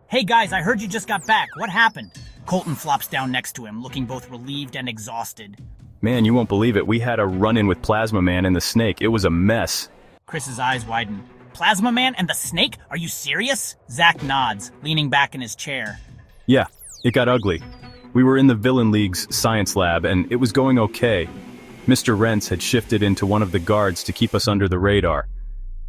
Hey guys, I heard you just got back. What happened? Colton flops down next to him, looking both relieved and exhausted. Man, you won't believe it. We had a run-in with Plasma Man and the Snake. It was a mess. Chris's eyes widen. Plasma Man and the Snake? Are you serious? Zach nods, leaning back in his chair. Yeah, it got ugly. We were in the Villain League's science lab, and it was going okay. Mr. Rence had shifted into one of the guards to keep us under the radar.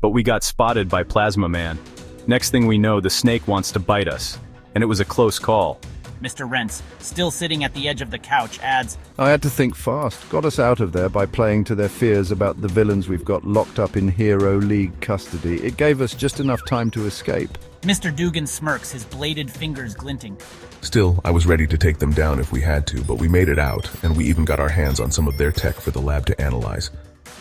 But we got spotted by Plasma Man. Next thing we know, the Snake wants to bite us. And it was a close call. Mr. Rence, still sitting at the edge of the couch, adds, I had to think fast. Got us out of there by playing to their fears about the villains we've got locked up in Hero League custody. It gave us just enough time to escape. Mr. Dugan smirks, his bladed fingers glinting. Still, I was ready to take them down if we had to, but we made it out, and we even got our hands on some of their tech for the lab to analyze.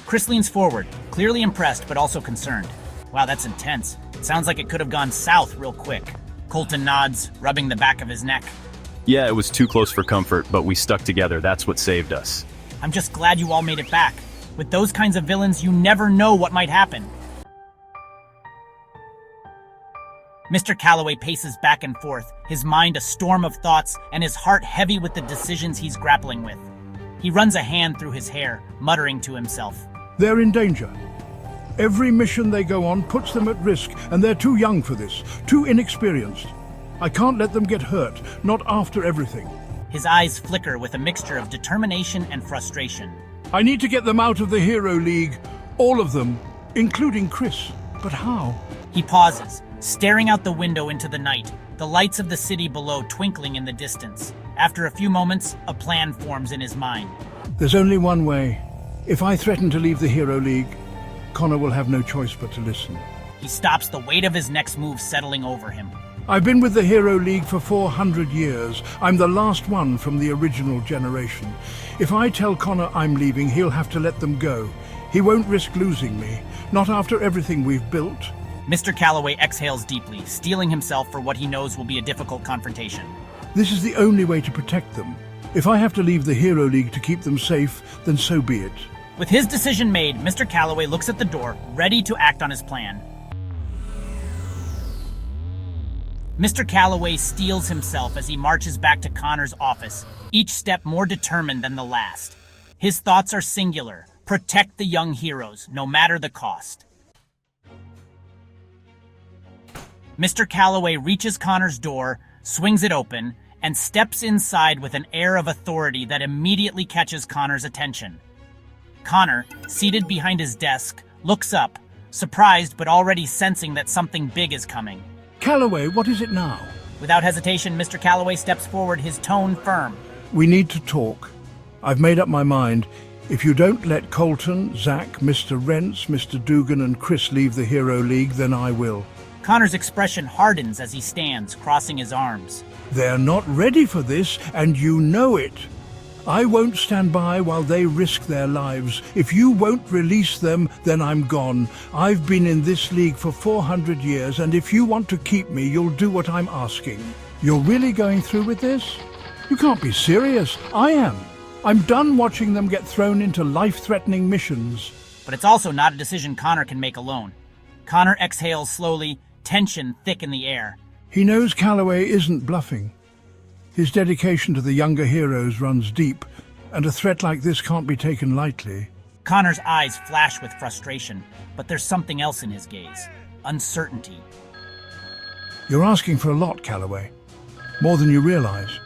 Chris leans forward, clearly impressed but also concerned. Wow, that's intense. It sounds like it could have gone south real quick. Colton nods, rubbing the back of his neck. Yeah, it was too close for comfort, but we stuck together. That's what saved us. I'm just glad you all made it back. With those kinds of villains, you never know what might happen. Mr. Callaway paces back and forth, his mind a storm of thoughts and his heart heavy with the decisions he's grappling with. He runs a hand through his hair, muttering to himself. They're in danger. Every mission they go on puts them at risk, and they're too young for this, too inexperienced. I can't let them get hurt, not after everything. His eyes flicker with a mixture of determination and frustration. I need to get them out of the Hero League, all of them, including Chris. But how? He pauses, staring out the window into the night, the lights of the city below twinkling in the distance. After a few moments, a plan forms in his mind. There's only one way. If I threaten to leave the Hero League, Connor will have no choice but to listen. He stops, the weight of his next move settling over him. I've been with the Hero League for 400 years. I'm the last one from the original generation. If I tell Connor I'm leaving, he'll have to let them go. He won't risk losing me, not after everything we've built. Mr. Callaway exhales deeply, steeling himself for what he knows will be a difficult confrontation. This is the only way to protect them. If I have to leave the Hero League to keep them safe, then so be it. With his decision made, Mr. Callaway looks at the door, ready to act on his plan. Mr. Callaway steels himself as he marches back to Connor's office, each step more determined than the last. His thoughts are singular: protect the young heroes, no matter the cost. Mr. Callaway reaches Connor's door, swings it open, and steps inside with an air of authority that immediately catches Connor's attention. Connor, seated behind his desk, looks up, surprised but already sensing that something big is coming. Callaway, what is it now? Without hesitation, Mr. Callaway steps forward, his tone firm. We need to talk. I've made up my mind. If you don't let Colton, Zach, Mr. Rence, Mr. Dugan, and Chris leave the Hero League, then I will. Connor's expression hardens as he stands, crossing his arms. They're not ready for this, and you know it. I won't stand by while they risk their lives. If you won't release them, then I'm gone. I've been in this league for 400 years, and if you want to keep me, you'll do what I'm asking. You're really going through with this? You can't be serious. I am. I'm done watching them get thrown into life-threatening missions. But it's also not a decision Connor can make alone. Connor exhales slowly, tension thick in the air. He knows Callaway isn't bluffing. His dedication to the younger heroes runs deep, and a threat like this can't be taken lightly. Connor's eyes flash with frustration, but there's something else in his gaze. Uncertainty. You're asking for a lot, Callaway. More than you realize.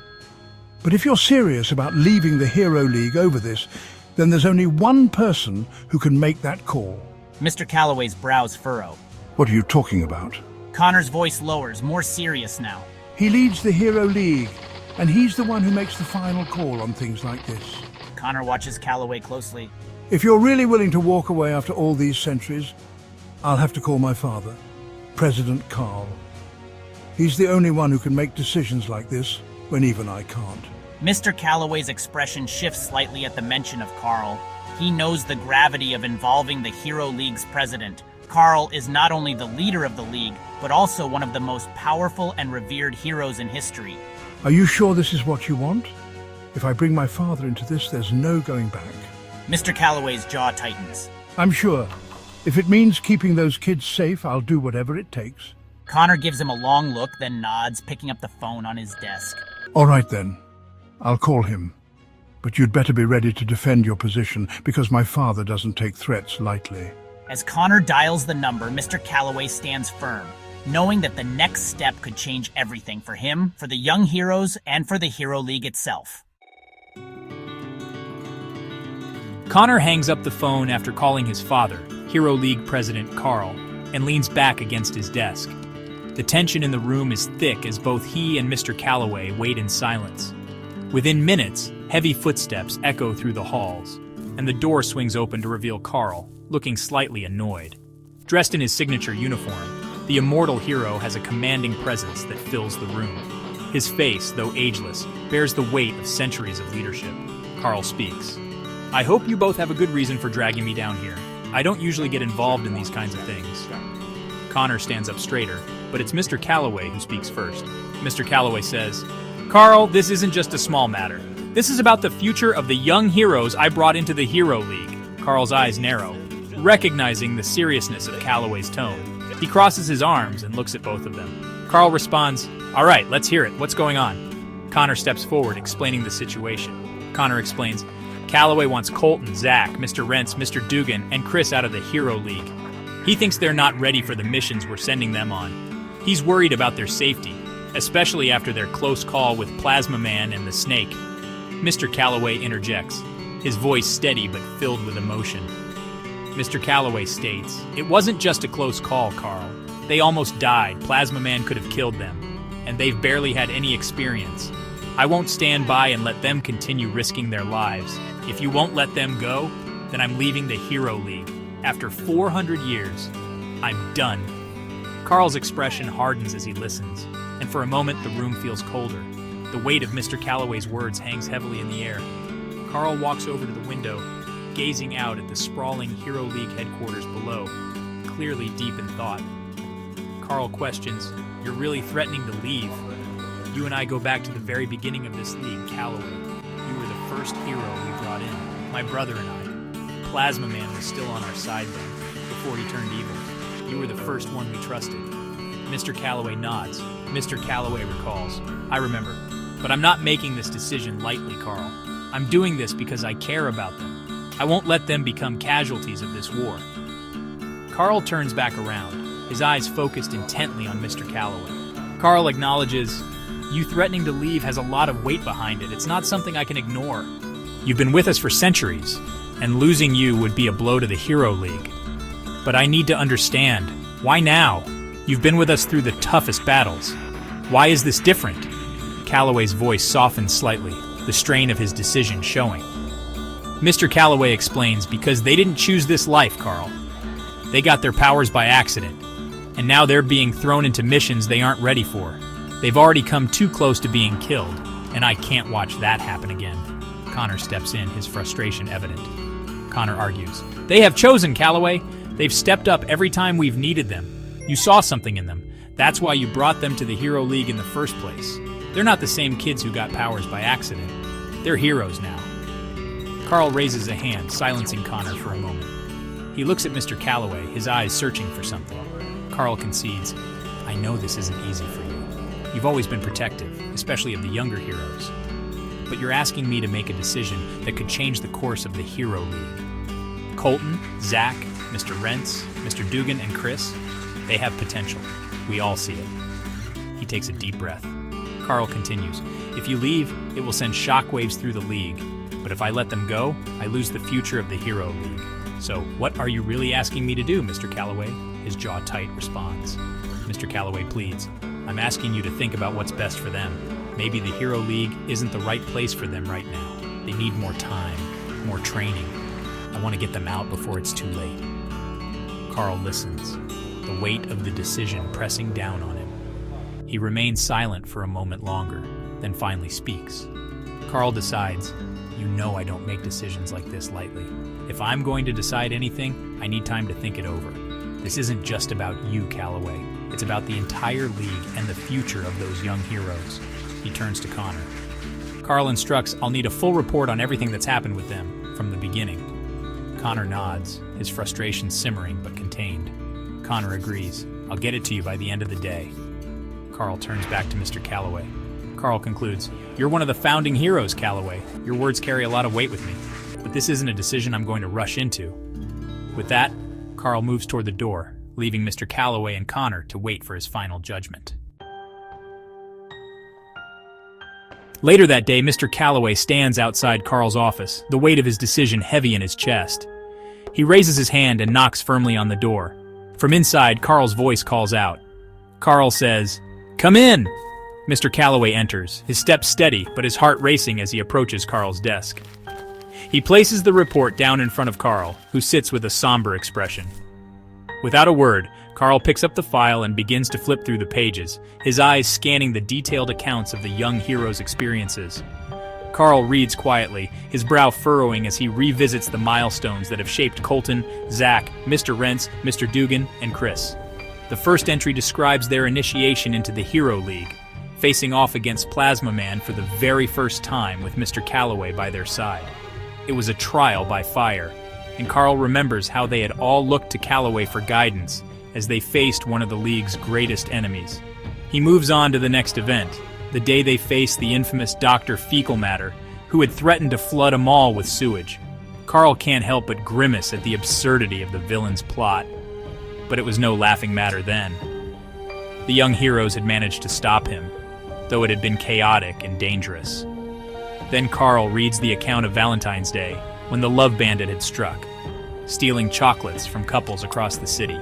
But if you're serious about leaving the Hero League over this, then there's only one person who can make that call. Mr. Callaway's brows furrow. What are you talking about? Connor's voice lowers, more serious now. He leads the Hero League, and he's the one who makes the final call on things like this. Connor watches Callaway closely. If you're really willing to walk away after all these centuries, I'll have to call my father, President Carl. He's the only one who can make decisions like this when even I can't. Mr. Callaway's expression shifts slightly at the mention of Carl. He knows the gravity of involving the Hero League's president. Carl is not only the leader of the league, but also one of the most powerful and revered heroes in history. Are you sure this is what you want? If I bring my father into this, there's no going back. Mr. Callaway's jaw tightens. I'm sure. If it means keeping those kids safe, I'll do whatever it takes. Connor gives him a long look, then nods, picking up the phone on his desk. All right then. I'll call him. But you'd better be ready to defend your position, because my father doesn't take threats lightly. As Connor dials the number, Mr. Callaway stands firm, knowing that the next step could change everything for him, for the young heroes, and for the Hero League itself. Connor hangs up the phone after calling his father, Hero League President Carl, and leans back against his desk. The tension in the room is thick as both he and Mr. Callaway wait in silence. Within minutes, heavy footsteps echo through the halls, and the door swings open to reveal Carl, looking slightly annoyed. Dressed in his signature uniform, the immortal hero has a commanding presence that fills the room. His face, though ageless, bears the weight of centuries of leadership. Carl speaks. I hope you both have a good reason for dragging me down here. I don't usually get involved in these kinds of things. Connor stands up straighter, but it's Mr. Callaway who speaks first. Mr. Callaway says, Carl, this isn't just a small matter. This is about the future of the young heroes I brought into the Hero League. Carl's eyes narrow, recognizing the seriousness of Callaway's tone. He crosses his arms and looks at both of them. Carl responds, all right, let's hear it. What's going on? Connor steps forward, explaining the situation. Connor explains, Callaway wants Colton, Zach, Mr. Rence, Mr. Dugan, and Chris out of the Hero League. He thinks they're not ready for the missions we're sending them on. He's worried about their safety, especially after their close call with Plasma Man and the Snake. Mr. Callaway interjects, his voice steady but filled with emotion. Mr. Callaway states, it wasn't just a close call, Carl. They almost died. Plasma Man could have killed them, and they've barely had any experience. I won't stand by and let them continue risking their lives. If you won't let them go, then I'm leaving the Hero League. After 400 years, I'm done. Carl's expression hardens as he listens, and for a moment the room feels colder. The weight of Mr. Callaway's words hangs heavily in the air. Carl walks over to the window, gazing out at the sprawling Hero League headquarters below, clearly deep in thought. Carl questions, you're really threatening to leave. You and I go back to the very beginning of this league, Callaway. You were the first hero we brought in, my brother and I. Plasma Man was still on our side then, before he turned evil. You were the first one we trusted. Mr. Callaway nods. Mr. Callaway recalls. I remember. But I'm not making this decision lightly, Carl. I'm doing this because I care about them. I won't let them become casualties of this war. Carl turns back around, his eyes focused intently on Mr. Callaway. Carl acknowledges, you threatening to leave has a lot of weight behind it. It's not something I can ignore. You've been with us for centuries, and losing you would be a blow to the Hero League. But I need to understand, why now? You've been with us through the toughest battles. Why is this different? Callaway's voice softens slightly, the strain of his decision showing. Mr. Callaway explains, because they didn't choose this life, Carl. They got their powers by accident, and now they're being thrown into missions they aren't ready for. They've already come too close to being killed, and I can't watch that happen again. Connor steps in, his frustration evident. Connor argues, they have chosen, Callaway. They've stepped up every time we've needed them. You saw something in them. That's why you brought them to the Hero League in the first place. They're not the same kids who got powers by accident. They're heroes now. Carl raises a hand, silencing Connor for a moment. He looks at Mr. Callaway, his eyes searching for something. Carl concedes, I know this isn't easy for you. You've always been protective, especially of the younger heroes. But you're asking me to make a decision that could change the course of the Hero League. Colton, Zach, Mr. Rence, Mr. Dugan, and Chris, they have potential. We all see it. He takes a deep breath. Carl continues, if you leave, it will send shockwaves through the league. But if I let them go, I lose the future of the Hero League. So what are you really asking me to do, Mr. Callaway? His jaw tight responds. Mr. Callaway pleads, I'm asking you to think about what's best for them. Maybe the Hero League isn't the right place for them right now. They need more time, more training. I want to get them out before it's too late. Carl listens, the weight of the decision pressing down on him. He remains silent for a moment longer, then finally speaks. Carl decides, you know I don't make decisions like this lightly. If I'm going to decide anything, I need time to think it over. This isn't just about you, Callaway. It's about the entire league and the future of those young heroes. He turns to Connor. Carl instructs, I'll need a full report on everything that's happened with them, from the beginning. Connor nods, his frustration simmering but contained. Connor agrees. I'll get it to you by the end of the day. Carl turns back to Mr. Callaway. Carl concludes, "You're one of the founding heroes, Callaway. Your words carry a lot of weight with me, but this isn't a decision I'm going to rush into." With that, Carl moves toward the door, leaving Mr. Callaway and Connor to wait for his final judgment. Later that day, Mr. Callaway stands outside Carl's office, the weight of his decision heavy in his chest. He raises his hand and knocks firmly on the door. From inside, Carl's voice calls out. Carl says, "Come in!" Mr. Callaway enters, his steps steady but his heart racing as he approaches Carl's desk. He places the report down in front of Carl, who sits with a somber expression. Without a word, Carl picks up the file and begins to flip through the pages, his eyes scanning the detailed accounts of the young hero's experiences. Carl reads quietly, his brow furrowing as he revisits the milestones that have shaped Colton, Zach, Mr. Rence, Mr. Dugan, and Chris. The first entry describes their initiation into the Hero League, facing off against Plasma Man for the very first time with Mr. Callaway by their side. It was a trial by fire, and Carl remembers how they had all looked to Callaway for guidance as they faced one of the League's greatest enemies. He moves on to the next event, the day they faced the infamous Dr. Fecal Matter, who had threatened to flood a mall with sewage. Carl can't help but grimace at the absurdity of the villain's plot. But it was no laughing matter then. The young heroes had managed to stop him, though it had been chaotic and dangerous. Then Carl reads the account of Valentine's Day, when the love bandit had struck, stealing chocolates from couples across the city.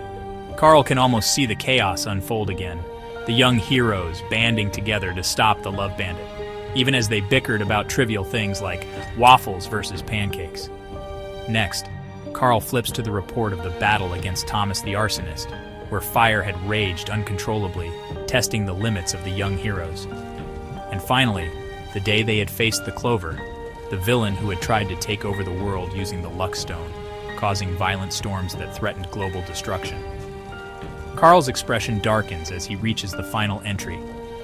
Carl can almost see the chaos unfold again, the young heroes banding together to stop the love bandit, even as they bickered about trivial things like waffles versus pancakes. Next, Carl flips to the report of the battle against Thomas the Arsonist, where fire had raged uncontrollably, testing the limits of the young heroes. And finally, the day they had faced the Clover, the villain who had tried to take over the world using the Luck Stone, causing violent storms that threatened global destruction. Carl's expression darkens as he reaches the final entry,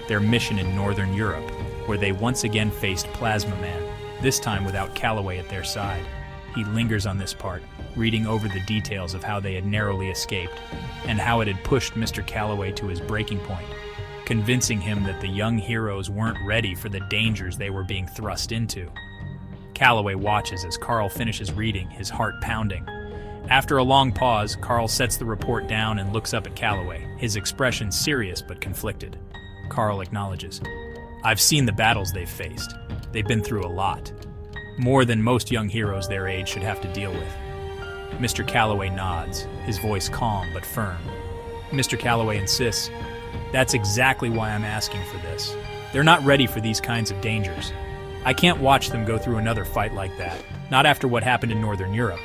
their mission in Northern Europe, where they once again faced Plasma Man, this time without Callaway at their side. He lingers on this part, reading over the details of how they had narrowly escaped, and how it had pushed Mr. Callaway to his breaking point, convincing him that the young heroes weren't ready for the dangers they were being thrust into. Callaway watches as Carl finishes reading, his heart pounding. After a long pause, Carl sets the report down and looks up at Callaway, his expression serious but conflicted. Carl acknowledges, "I've seen the battles they've faced. They've been through a lot. More than most young heroes their age should have to deal with." Mr. Callaway nods, his voice calm but firm. Mr. Callaway insists, "That's exactly why I'm asking for this. They're not ready for these kinds of dangers. I can't watch them go through another fight like that, not after what happened in Northern Europe."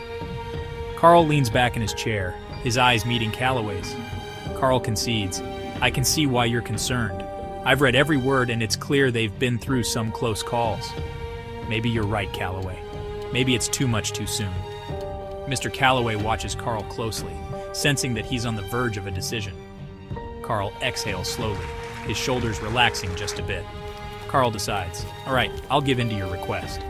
Carl leans back in his chair, his eyes meeting Callaway's. Carl concedes, "I can see why you're concerned. I've read every word and it's clear they've been through some close calls." "Maybe you're right, Callaway. Maybe it's too much too soon." Mr. Callaway watches Carl closely, sensing that he's on the verge of a decision. Carl exhales slowly, his shoulders relaxing just a bit. Carl decides, "All right, I'll give in to your request.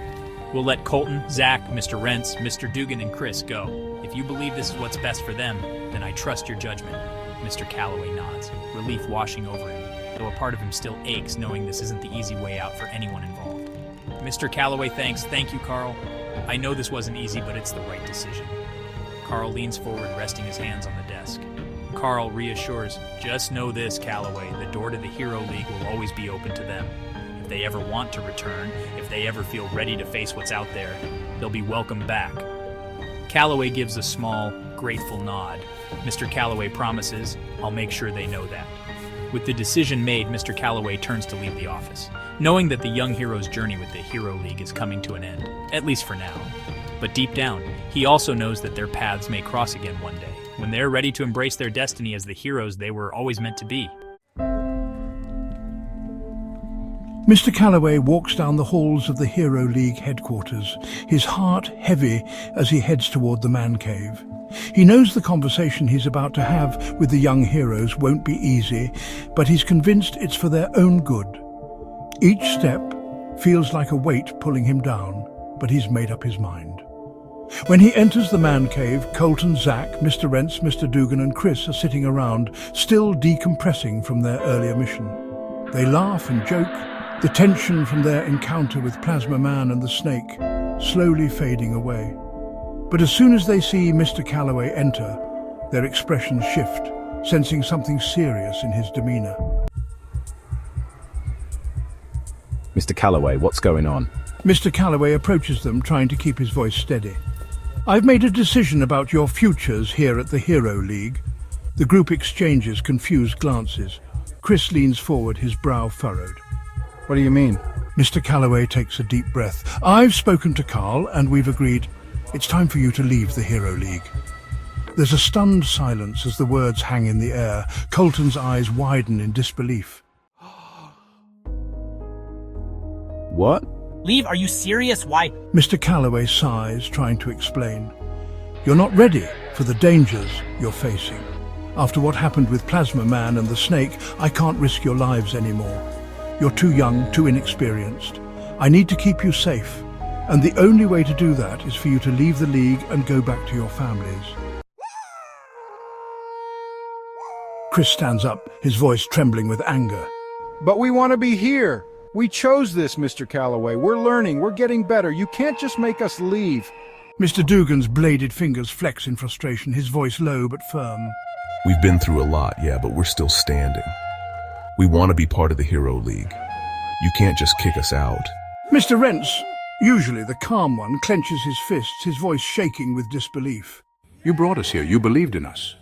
We'll let Colton, Zach, Mr. Rence, Mr. Dugan, and Chris go. If you believe this is what's best for them, then I trust your judgment." Mr. Callaway nods, relief washing over him, though a part of him still aches knowing this isn't the easy way out for anyone involved. Mr. Callaway thanks, "Thank you, Carl. I know this wasn't easy, but it's the right decision." Carl leans forward, resting his hands on the desk. Carl reassures, "Just know this, Callaway, the door to the Hero League will always be open to them. If they ever want to return, if they ever feel ready to face what's out there, they'll be welcome back." Callaway gives a small, grateful nod. Mr. Callaway promises, "I'll make sure they know that." With the decision made, Mr. Callaway turns to leave the office, knowing that the young hero's journey with the Hero League is coming to an end, at least for now. But deep down, he also knows that their paths may cross again one day, when they're ready to embrace their destiny as the heroes they were always meant to be. Mr. Callaway walks down the halls of the Hero League headquarters, his heart heavy as he heads toward the man cave. He knows the conversation he's about to have with the young heroes won't be easy, but he's convinced it's for their own good. Each step feels like a weight pulling him down, but he's made up his mind. When he enters the man cave, Colton, Zach, Mr. Rence, Mr. Dugan and Chris are sitting around, still decompressing from their earlier mission. They laugh and joke, the tension from their encounter with Plasma Man and the snake slowly fading away. But as soon as they see Mr. Calaway enter, their expressions shift, sensing something serious in his demeanor. Mr. Callaway, what's going on? Mr. Calaway approaches them, trying to keep his voice steady. I've made a decision about your futures here at the Hero League. The group exchanges confused glances. Chris leans forward, his brow furrowed. What do you mean? Mr. Calaway takes a deep breath. I've spoken to Carl, and we've agreed it's time for you to leave the Hero League. There's a stunned silence as the words hang in the air. Colton's eyes widen in disbelief. What? Leave? Are you serious? Why? Mr. Calaway sighs, trying to explain. You're not ready for the dangers you're facing. After what happened with Plasma Man and the snake, I can't risk your lives anymore. You're too young, too inexperienced. I need to keep you safe, and the only way to do that is for you to leave the League and go back to your families. Chris stands up, his voice trembling with anger. But we want to be here. We chose this, Mr. Calaway. We're learning. We're getting better. You can't just make us leave. Mr. Dugan's bladed fingers flex in frustration, his voice low but firm. We've been through a lot, yeah, but we're still standing. We want to be part of the Hero League. You can't just kick us out. Mr. Rence, usually the calm one, clenches his fists, his voice shaking with disbelief. You brought us here. You believed in us.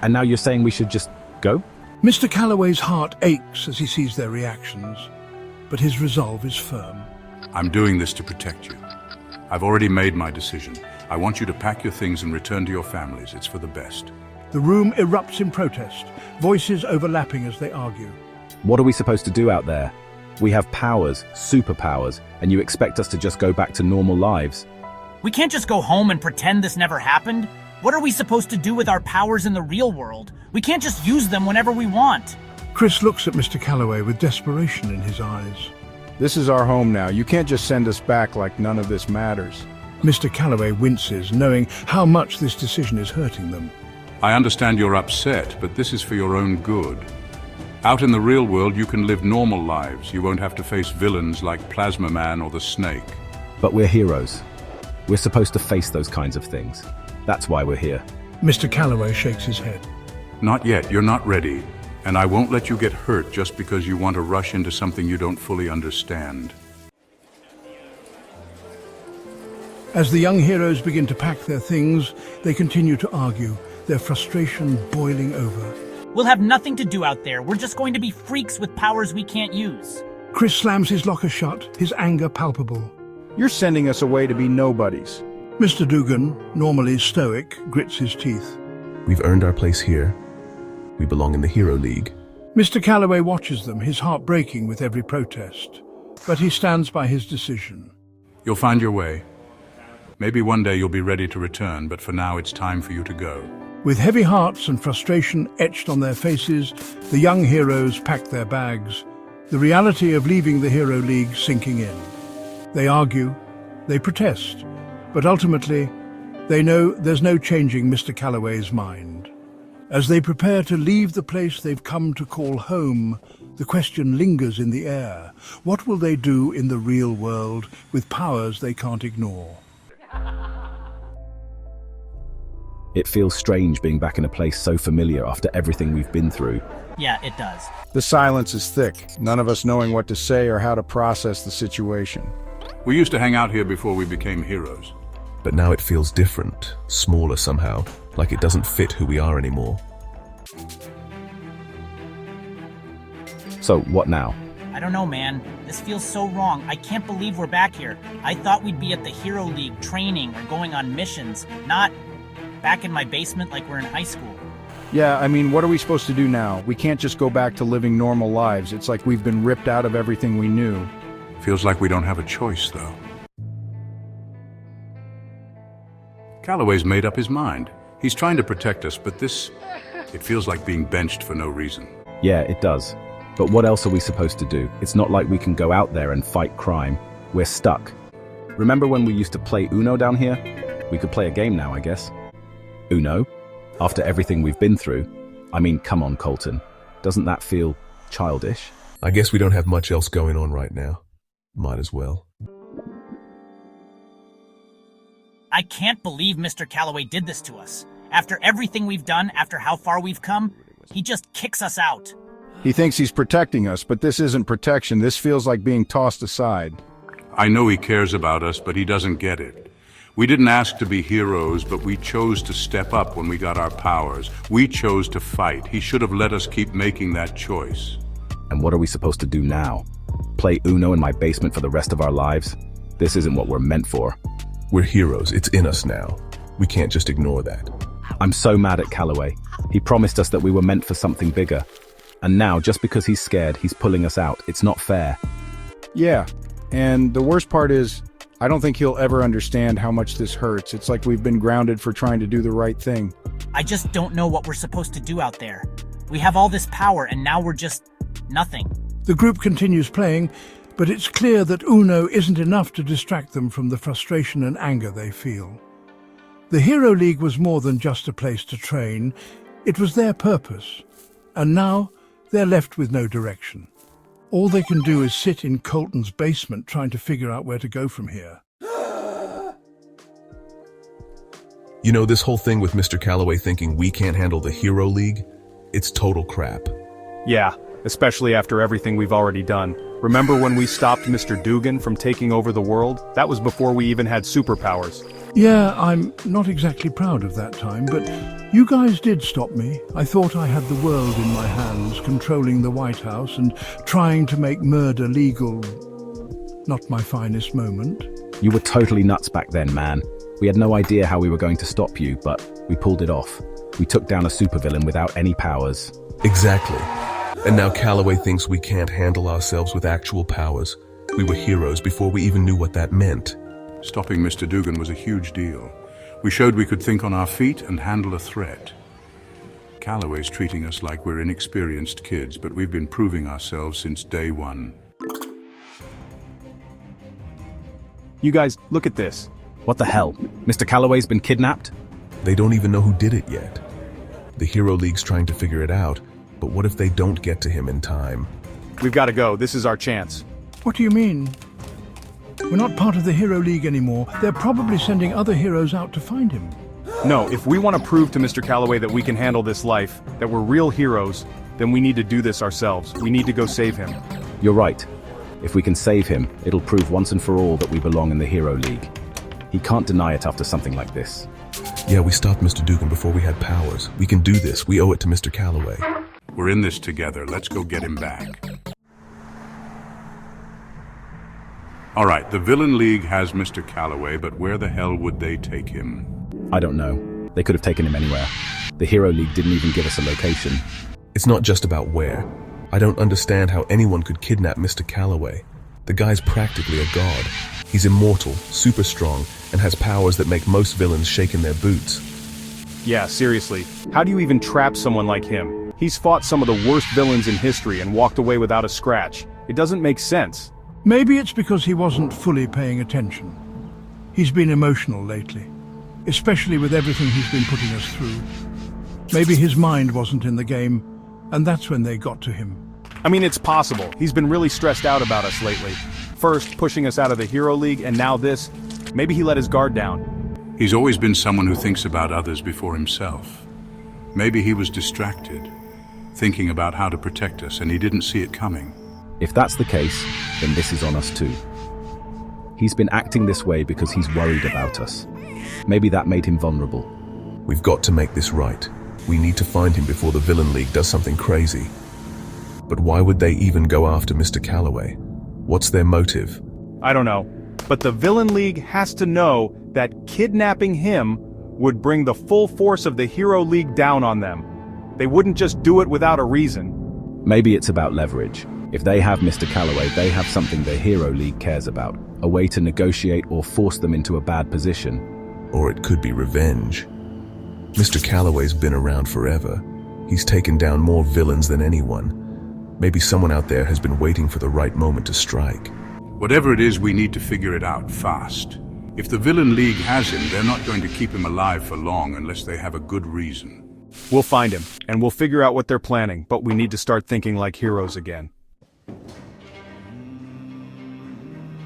And now you're saying we should just go? Mr. Callaway's heart aches as he sees their reactions, but his resolve is firm. I'm doing this to protect you. I've already made my decision. I want you to pack your things and return to your families. It's for the best. The room erupts in protest, voices overlapping as they argue. What are we supposed to do out there? We have powers, superpowers, and you expect us to just go back to normal lives? We can't just go home and pretend this never happened. What are we supposed to do with our powers in the real world? We can't just use them whenever we want. Chris looks at Mr. Callaway with desperation in his eyes. This is our home now. You can't just send us back like none of this matters. Mr. Callaway winces, knowing how much this decision is hurting them. I understand you're upset, but this is for your own good. Out in the real world, you can live normal lives. You won't have to face villains like Plasma Man or the Snake. But we're heroes. We're supposed to face those kinds of things. That's why we're here. Mr. Callaway shakes his head. Not yet. You're not ready. And I won't let you get hurt just because you want to rush into something you don't fully understand. As the young heroes begin to pack their things, they continue to argue, their frustration boiling over. We'll have nothing to do out there. We're just going to be freaks with powers we can't use. Chris slams his locker shut, his anger palpable. You're sending us away to be nobodies. Mr. Dugan, normally stoic, grits his teeth. We've earned our place here. We belong in the Hero League. Mr. Callaway watches them, his heart breaking with every protest. But he stands by his decision. You'll find your way. Maybe one day you'll be ready to return, but for now it's time for you to go. With heavy hearts and frustration etched on their faces, the young heroes pack their bags, the reality of leaving the Hero League sinking in. They argue, they protest, but ultimately, they know there's no changing Mr. Callaway's mind. As they prepare to leave the place they've come to call home, the question lingers in the air. What will they do in the real world with powers they can't ignore? It feels strange being back in a place so familiar after everything we've been through. Yeah, it does. The silence is thick, none of us knowing what to say or how to process the situation. We used to hang out here before we became heroes. But now it feels different, smaller somehow, like it doesn't fit who we are anymore. So, what now? I don't know, man. This feels so wrong. I can't believe we're back here. I thought we'd be at the Hero League training or going on missions, not back in my basement like we're in high school. Yeah, I mean, what are we supposed to do now? We can't just go back to living normal lives. It's like we've been ripped out of everything we knew. Feels like we don't have a choice, though. Callaway's made up his mind. He's trying to protect us, but it feels like being benched for no reason. Yeah, it does. But what else are we supposed to do? It's not like we can go out there and fight crime. We're stuck. Remember when we used to play Uno down here? We could play a game now, I guess. Uno? After everything we've been through? I mean, come on, Colton. Doesn't that feel childish? I guess we don't have much else going on right now. Might as well. I can't believe Mr. Callaway did this to us. After everything we've done, after how far we've come, he just kicks us out. He thinks he's protecting us, but this isn't protection. This feels like being tossed aside. I know he cares about us, but he doesn't get it. We didn't ask to be heroes, but we chose to step up when we got our powers. We chose to fight. He should have let us keep making that choice. And what are we supposed to do now? Play Uno in my basement for the rest of our lives? This isn't what we're meant for. We're heroes. It's in us now. We can't just ignore that. I'm so mad at Callaway. He promised us that we were meant for something bigger. And now, just because he's scared, he's pulling us out. It's not fair. Yeah, and the worst part is, I don't think he'll ever understand how much this hurts. It's like we've been grounded for trying to do the right thing. I just don't know what we're supposed to do out there. We have all this power, and now we're just nothing. The group continues playing, but it's clear that Uno isn't enough to distract them from the frustration and anger they feel. The Hero League was more than just a place to train. It was their purpose. And now, they're left with no direction. All they can do is sit in Colton's basement trying to figure out where to go from here. You know, this whole thing with Mr. Calaway thinking we can't handle the Hero League, it's total crap. Yeah, especially after everything we've already done. Remember when we stopped Mr. Dugan from taking over the world? That was before we even had superpowers. Yeah, I'm not exactly proud of that time, but you guys did stop me. I thought I had the world in my hands, controlling the White House and trying to make murder legal. Not my finest moment. You were totally nuts back then, man. We had no idea how we were going to stop you, but we pulled it off. We took down a supervillain without any powers. Exactly. And now Callaway thinks we can't handle ourselves with actual powers. We were heroes before we even knew what that meant. Stopping Mr. Dugan was a huge deal. We showed we could think on our feet and handle a threat. Callaway's treating us like we're inexperienced kids, but we've been proving ourselves since day one. You guys, look at this. What the hell? Mr. Callaway's been kidnapped? They don't even know who did it yet. The Hero League's trying to figure it out, but what if they don't get to him in time? We've got to go. This is our chance. What do you mean? We're not part of the Hero League anymore. They're probably sending other heroes out to find him. No, if we want to prove to Mr. Callaway that we can handle this life, that we're real heroes, then we need to do this ourselves. We need to go save him. You're right. If we can save him, it'll prove once and for all that we belong in the Hero League. He can't deny it after something like this. Yeah, we stopped Mr. Dugan before we had powers. We can do this. We owe it to Mr. Callaway. We're in this together. Let's go get him back. All right, the Villain League has Mr. Callaway, but where the hell would they take him? I don't know. They could have taken him anywhere. The Hero League didn't even give us a location. It's not just about where. I don't understand how anyone could kidnap Mr. Callaway. The guy's practically a god. He's immortal, super strong, and has powers that make most villains shake in their boots. Yeah, seriously. How do you even trap someone like him? He's fought some of the worst villains in history and walked away without a scratch. It doesn't make sense. Maybe it's because he wasn't fully paying attention. He's been emotional lately, especially with everything he's been putting us through. Maybe his mind wasn't in the game, and that's when they got to him. I mean, it's possible. He's been really stressed out about us lately. First, pushing us out of the Hero League, and now this. Maybe he let his guard down. He's always been someone who thinks about others before himself. Maybe he was distracted, thinking about how to protect us, and he didn't see it coming. If that's the case, then this is on us too. He's been acting this way because he's worried about us. Maybe that made him vulnerable. We've got to make this right. We need to find him before the Villain League does something crazy. But why would they even go after Mr. Callaway? What's their motive? I don't know. But the Villain League has to know that kidnapping him would bring the full force of the Hero League down on them. They wouldn't just do it without a reason. Maybe it's about leverage. If they have Mr. Callaway, they have something the Hero League cares about. A way to negotiate or force them into a bad position. Or it could be revenge. Mr. Callaway's been around forever. He's taken down more villains than anyone. Maybe someone out there has been waiting for the right moment to strike. Whatever it is, we need to figure it out fast. If the Villain League has him, they're not going to keep him alive for long unless they have a good reason. We'll find him, and we'll figure out what they're planning, but we need to start thinking like heroes again.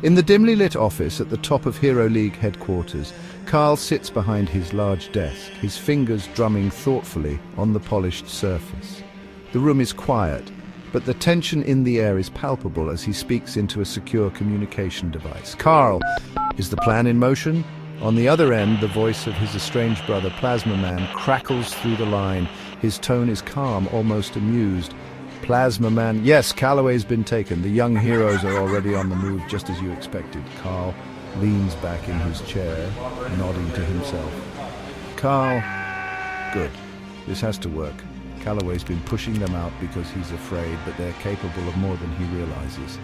In the dimly lit office at the top of Hero League headquarters, Carl sits behind his large desk, his fingers drumming thoughtfully on the polished surface. The room is quiet, but the tension in the air is palpable as he speaks into a secure communication device. Carl, is the plan in motion? On the other end, the voice of his estranged brother, Plasma Man, crackles through the line. His tone is calm, almost amused. Plasma Man, yes, Callaway's been taken. The young heroes are already on the move, just as you expected. Carl leans back in his chair, nodding to himself. Carl, good. This has to work. Callaway's been pushing them out because he's afraid, but they're capable of more than he realizes.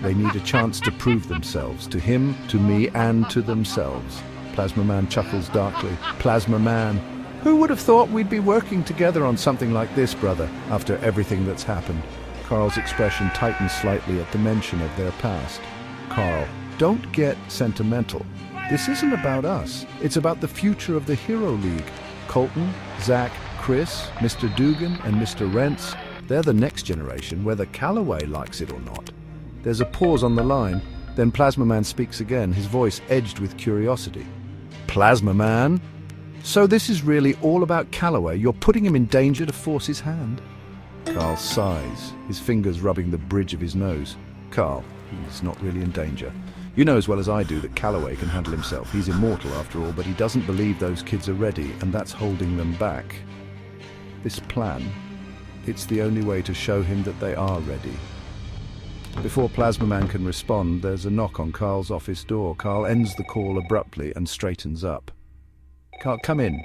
They need a chance to prove themselves, to him, to me, and to themselves. Plasma Man chuckles darkly. Plasma Man, who would have thought we'd be working together on something like this, brother, after everything that's happened? Carl's expression tightens slightly at the mention of their past. Carl, don't get sentimental. This isn't about us. It's about the future of the Hero League. Colton, Zach, Chris, Mr. Dugan, and Mr. Rence, they're the next generation, whether Callaway likes it or not. There's a pause on the line, then Plasma Man speaks again, his voice edged with curiosity. Plasma Man? So this is really all about Callaway? You're putting him in danger to force his hand? Carl sighs, his fingers rubbing the bridge of his nose. Carl, he's not really in danger. You know as well as I do that Callaway can handle himself. He's immortal after all, but he doesn't believe those kids are ready, and that's holding them back. This plan, it's the only way to show him that they are ready. Before Plasma Man can respond, there's a knock on Carl's office door. Carl ends the call abruptly and straightens up. Carl, come in.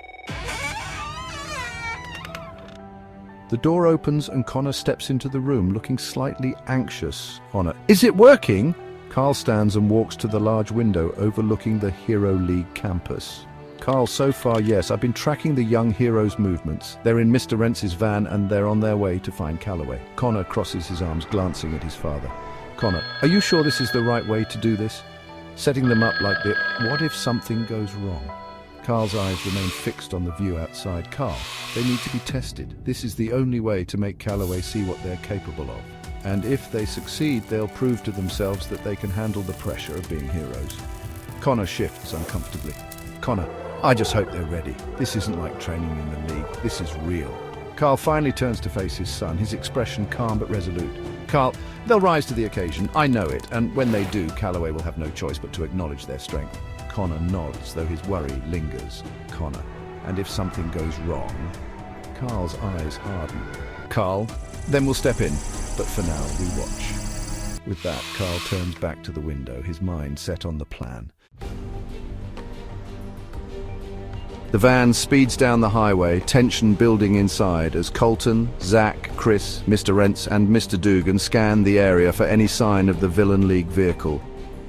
The door opens and Connor steps into the room, looking slightly anxious. Connor, is it working? Carl stands and walks to the large window overlooking the Hero League campus. Carl, so far, yes. I've been tracking the young heroes' movements. They're in Mr. Rence's van and they're on their way to find Callaway. Connor crosses his arms, glancing at his father. Connor, are you sure this is the right way to do this? Setting them up like this, what if something goes wrong? Carl's eyes remain fixed on the view outside. Carl, they need to be tested. This is the only way to make Callaway see what they're capable of. And if they succeed, they'll prove to themselves that they can handle the pressure of being heroes. Connor shifts uncomfortably. Connor, I just hope they're ready. This isn't like training in the league. This is real. Carl finally turns to face his son, his expression calm but resolute. Carl, they'll rise to the occasion. I know it. And when they do, Callaway will have no choice but to acknowledge their strength. Connor nods, though his worry lingers. Connor, and if something goes wrong? Carl's eyes harden. Carl, then we'll step in. But for now, we watch. With that, Carl turns back to the window, his mind set on the plan. The van speeds down the highway, tension building inside as Colton, Zach, Chris, Mr. Rence and Mr. Dugan scan the area for any sign of the Villain League vehicle.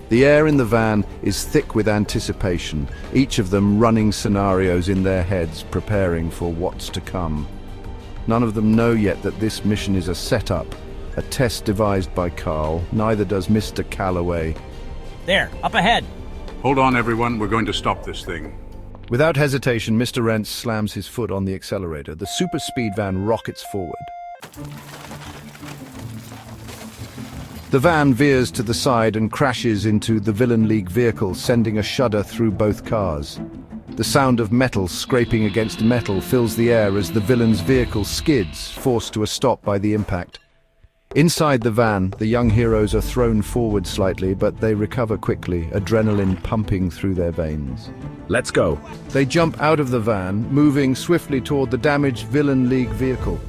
The air in the van is thick with anticipation, each of them running scenarios in their heads, preparing for what's to come. None of them know yet that this mission is a setup, a test devised by Carl. Neither does Mr. Calaway. There, up ahead. Hold on, everyone. We're going to stop this thing. Without hesitation, Mr. Rence slams his foot on the accelerator. The super speed van rockets forward. The van veers to the side and crashes into the Villain League vehicle, sending a shudder through both cars. The sound of metal scraping against metal fills the air as the villain's vehicle skids, forced to a stop by the impact. Inside the van, the young heroes are thrown forward slightly, but they recover quickly, adrenaline pumping through their veins. Let's go. They jump out of the van, moving swiftly toward the damaged Villain League vehicle.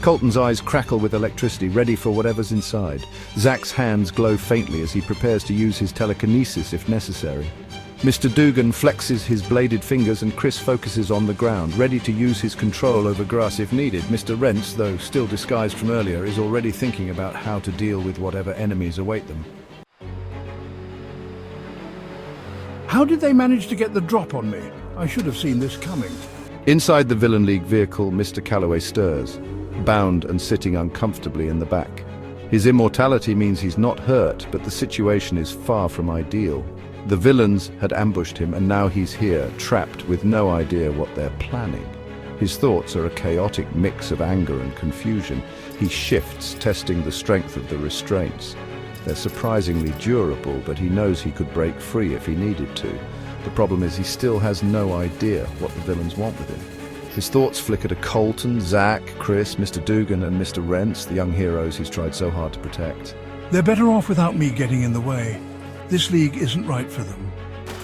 Colton's eyes crackle with electricity, ready for whatever's inside. Zach's hands glow faintly as he prepares to use his telekinesis if necessary. Mr. Dugan flexes his bladed fingers and Chris focuses on the ground, ready to use his control over grass if needed. Mr. Rence, though still disguised from earlier, is already thinking about how to deal with whatever enemies await them. How did they manage to get the drop on me? I should have seen this coming. Inside the Villain League vehicle, Mr. Callaway stirs, bound and sitting uncomfortably in the back. His immortality means he's not hurt, but the situation is far from ideal. The villains had ambushed him, and now he's here, trapped with no idea what they're planning. His thoughts are a chaotic mix of anger and confusion. He shifts, testing the strength of the restraints. They're surprisingly durable, but he knows he could break free if he needed to. The problem is he still has no idea what the villains want with him. His thoughts flicker to Colton, Zack, Chris, Mr. Dugan and Mr. Rence, the young heroes he's tried so hard to protect. They're better off without me getting in the way. This league isn't right for them.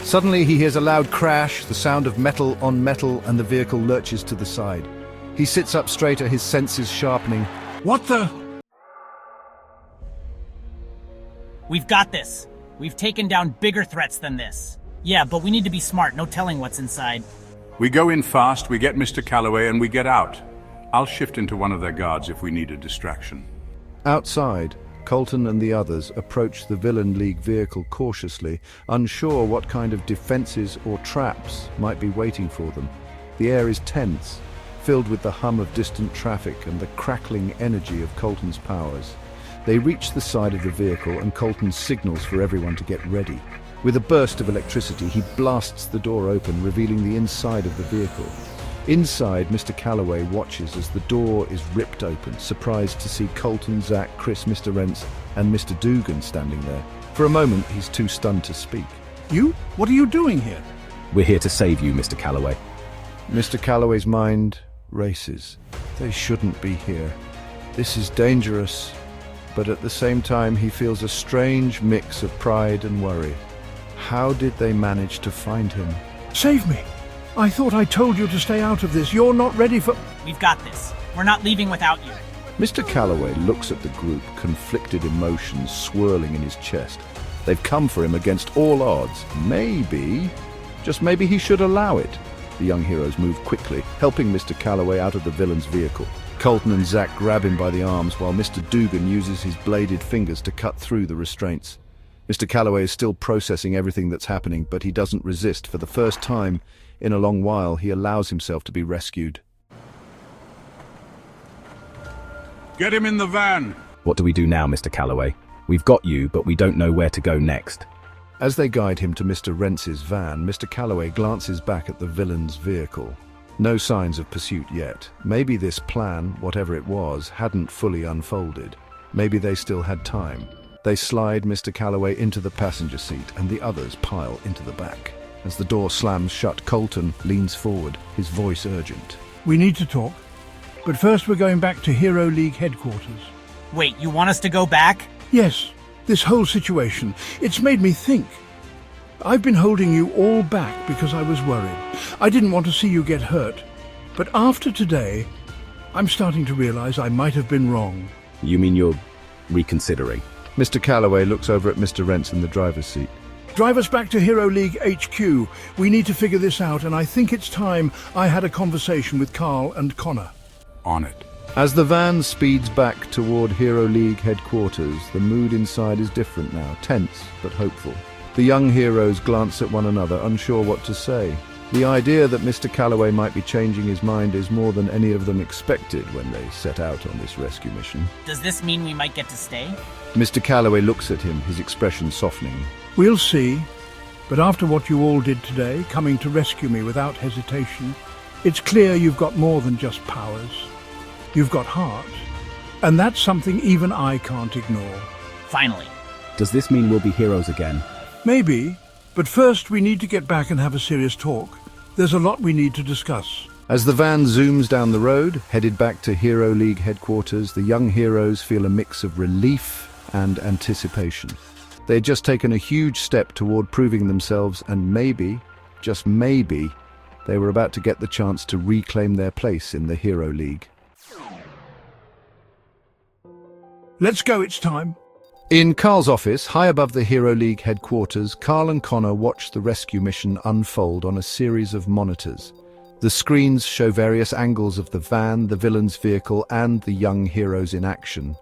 Suddenly he hears a loud crash, the sound of metal on metal, and the vehicle lurches to the side. He sits up straighter, his senses sharpening. What the? We've got this. We've taken down bigger threats than this. Yeah, but we need to be smart, no telling what's inside. We go in fast, we get Mr. Callaway, and we get out. I'll shift into one of their guards if we need a distraction. Outside, Colton and the others approach the Villain League vehicle cautiously, unsure what kind of defenses or traps might be waiting for them. The air is tense, filled with the hum of distant traffic and the crackling energy of Colton's powers. They reach the side of the vehicle and Colton signals for everyone to get ready. With a burst of electricity, he blasts the door open, revealing the inside of the vehicle. Inside, Mr. Callaway watches as the door is ripped open, surprised to see Colton, Zack, Chris, Mr. Rence, and Mr. Dugan standing there. For a moment, he's too stunned to speak. You? What are you doing here? We're here to save you, Mr. Callaway. Mr. Callaway's mind races. They shouldn't be here. This is dangerous, but at the same time, he feels a strange mix of pride and worry. How did they manage to find him? Save me! I thought I told you to stay out of this. You're not ready for... We've got this. We're not leaving without you. Mr. Callaway looks at the group, conflicted emotions swirling in his chest. They've come for him against all odds. Maybe, just maybe he should allow it. The young heroes move quickly, helping Mr. Callaway out of the villain's vehicle. Colton and Zack grab him by the arms while Mr. Dugan uses his bladed fingers to cut through the restraints. Mr. Callaway is still processing everything that's happening, but he doesn't resist. For the first time in a long while, he allows himself to be rescued. Get him in the van! What do we do now, Mr. Callaway? We've got you, but we don't know where to go next. As they guide him to Mr. Rence's van, Mr. Callaway glances back at the villain's vehicle. No signs of pursuit yet. Maybe this plan, whatever it was, hadn't fully unfolded. Maybe they still had time. They slide Mr. Callaway into the passenger seat, and the others pile into the back. As the door slams shut, Colton leans forward, his voice urgent. We need to talk. But first we're going back to Hero League headquarters. Wait, you want us to go back? Yes, this whole situation. It's made me think. I've been holding you all back because I was worried. I didn't want to see you get hurt. But after today, I'm starting to realize I might have been wrong. You mean you're reconsidering? Mr. Callaway looks over at Mr. Rence in the driver's seat. Drive us back to Hero League HQ. We need to figure this out, and I think it's time I had a conversation with Carl and Connor. On it. As the van speeds back toward Hero League headquarters, the mood inside is different now, tense but hopeful. The young heroes glance at one another, unsure what to say. The idea that Mr. Callaway might be changing his mind is more than any of them expected when they set out on this rescue mission. Does this mean we might get to stay? Mr. Callaway looks at him, his expression softening. We'll see. But after what you all did today, coming to rescue me without hesitation, it's clear you've got more than just powers. You've got heart. And that's something even I can't ignore. Finally. Does this mean we'll be heroes again? Maybe. But first we need to get back and have a serious talk. There's a lot we need to discuss. As the van zooms down the road, headed back to Hero League headquarters, the young heroes feel a mix of relief and anticipation. They had just taken a huge step toward proving themselves, and maybe, just maybe, they were about to get the chance to reclaim their place in the Hero League. Let's go, it's time. In Carl's office, high above the Hero League headquarters, Carl and Connor watch the rescue mission unfold on a series of monitors. The screens show various angles of the van, the villain's vehicle, and the young heroes in action.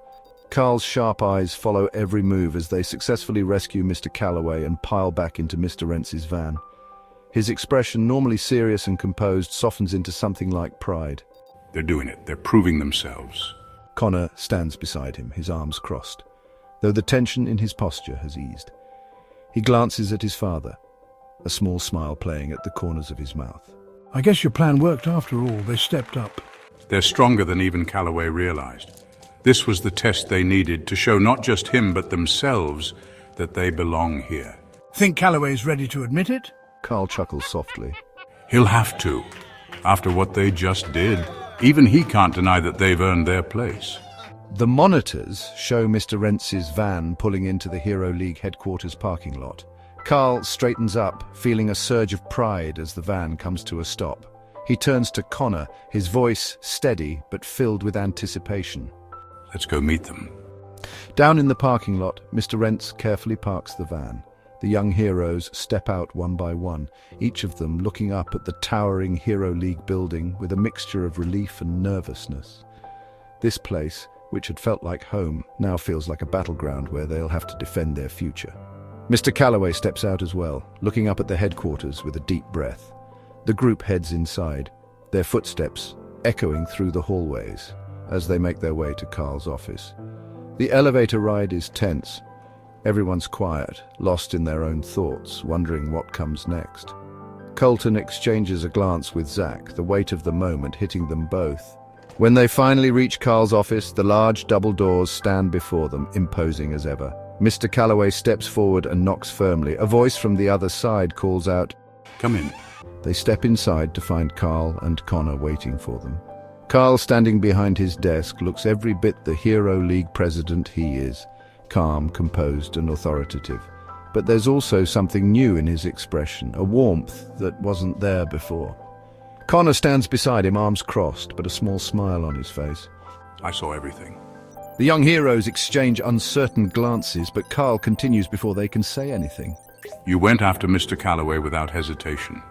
Carl's sharp eyes follow every move as they successfully rescue Mr. Callaway and pile back into Mr. Rence's van. His expression, normally serious and composed, softens into something like pride. They're doing it. They're proving themselves. Connor stands beside him, his arms crossed, though the tension in his posture has eased. He glances at his father, a small smile playing at the corners of his mouth. I guess your plan worked after all. They stepped up. They're stronger than even Callaway realized. This was the test they needed to show not just him but themselves that they belong here. Think Callaway's ready to admit it? Carl chuckles softly. He'll have to, after what they just did. Even he can't deny that they've earned their place. The monitors show Mr. Rence's van pulling into the Hero League headquarters parking lot. Carl straightens up, feeling a surge of pride as the van comes to a stop. He turns to Connor, his voice steady but filled with anticipation. Let's go meet them. Down in the parking lot, Mr. Rence carefully parks the van. The young heroes step out one by one, each of them looking up at the towering Hero League building with a mixture of relief and nervousness. This place, which had felt like home, now feels like a battleground where they'll have to defend their future. Mr. Callaway steps out as well, looking up at the headquarters with a deep breath. The group heads inside, their footsteps echoing through the hallways as they make their way to Carl's office. The elevator ride is tense. Everyone's quiet, lost in their own thoughts, wondering what comes next. Colton exchanges a glance with Zach, the weight of the moment hitting them both. When they finally reach Carl's office, the large double doors stand before them, imposing as ever. Mr. Callaway steps forward and knocks firmly. A voice from the other side calls out, Come in. They step inside to find Carl and Connor waiting for them. Carl, standing behind his desk, looks every bit the Hero League president he is, calm, composed and authoritative. But there's also something new in his expression, a warmth that wasn't there before. Connor stands beside him, arms crossed, but a small smile on his face. I saw everything. The young heroes exchange uncertain glances, but Carl continues before they can say anything. You went after Mr. Callaway without hesitation.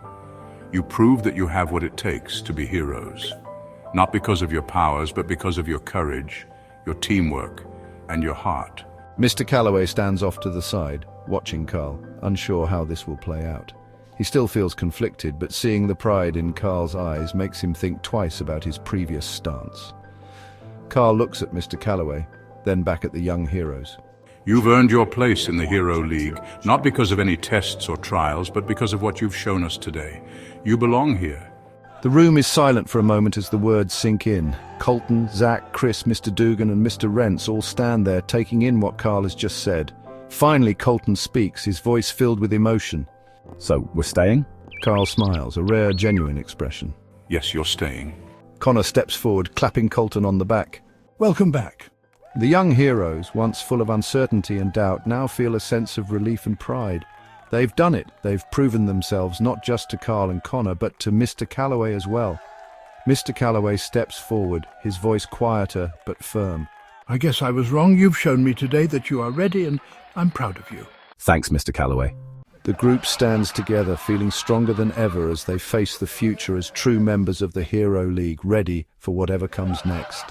You proved that you have what it takes to be heroes. Not because of your powers, but because of your courage, your teamwork, and your heart. Mr. Callaway stands off to the side, watching Carl, unsure how this will play out. He still feels conflicted, but seeing the pride in Carl's eyes makes him think twice about his previous stance. Carl looks at Mr. Callaway, then back at the young heroes. You've earned your place in the Hero League, not because of any tests or trials, but because of what you've shown us today. You belong here. The room is silent for a moment as the words sink in. Colton, Zach, Chris, Mr. Dugan and Mr. Rence all stand there, taking in what Carl has just said. Finally, Colton speaks, his voice filled with emotion. So, we're staying? Carl smiles, a rare, genuine expression. Yes, you're staying. Connor steps forward, clapping Colton on the back. Welcome back. The young heroes, once full of uncertainty and doubt, now feel a sense of relief and pride. They've done it. They've proven themselves not just to Carl and Connor, but to Mr. Callaway as well. Mr. Callaway steps forward, his voice quieter but firm. I guess I was wrong. You've shown me today that you are ready, and I'm proud of you. Thanks, Mr. Callaway. The group stands together, feeling stronger than ever as they face the future as true members of the Hero League, ready for whatever comes next.